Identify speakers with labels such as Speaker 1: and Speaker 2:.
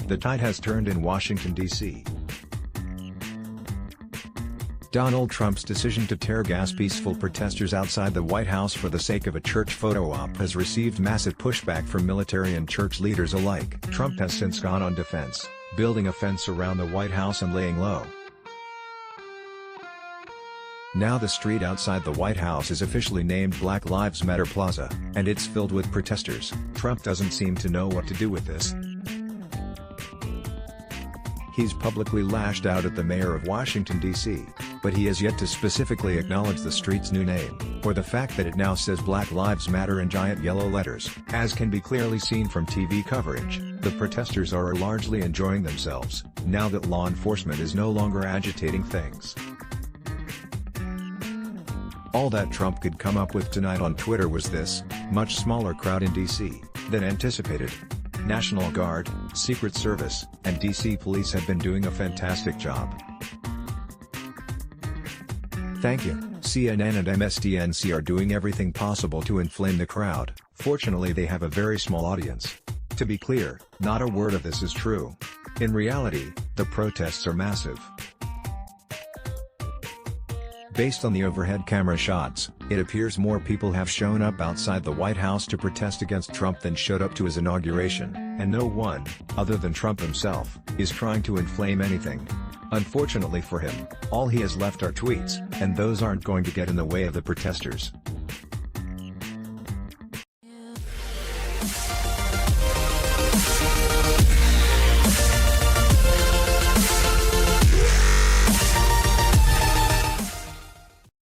Speaker 1: The tide has turned in Washington, D.C. Donald Trump's decision to tear gas peaceful protesters outside the White House for the sake of a church photo op has received massive pushback from military and church leaders alike. Trump has since gone on defense, building a fence around the White House and laying low. Now the street outside the White House is officially named Black Lives Matter Plaza, and it's filled with protesters. Trump doesn't seem to know what to do with this. He's publicly lashed out at the mayor of Washington, D.C., but he has yet to specifically acknowledge the street's new name, or the fact that it now says Black Lives Matter in giant yellow letters. As can be clearly seen from TV coverage, the protesters are largely enjoying themselves, now that law enforcement is no longer agitating things. All that Trump could come up with tonight on Twitter was this: much smaller crowd in D.C. than anticipated. National Guard, Secret Service, and D.C. police have been doing a fantastic job. Thank you. CNN and MSDNC are doing everything possible to inflame the crowd. Fortunately, they have a very small audience. To be clear, not a word of this is true. In reality, the protests are massive. Based on the overhead camera shots, it appears more people have shown up outside the White House to protest against Trump than showed up to his inauguration, and no one, other than Trump himself, is trying to inflame anything. Unfortunately for him, all he has left are tweets, and those aren't going to get in the way of the protesters.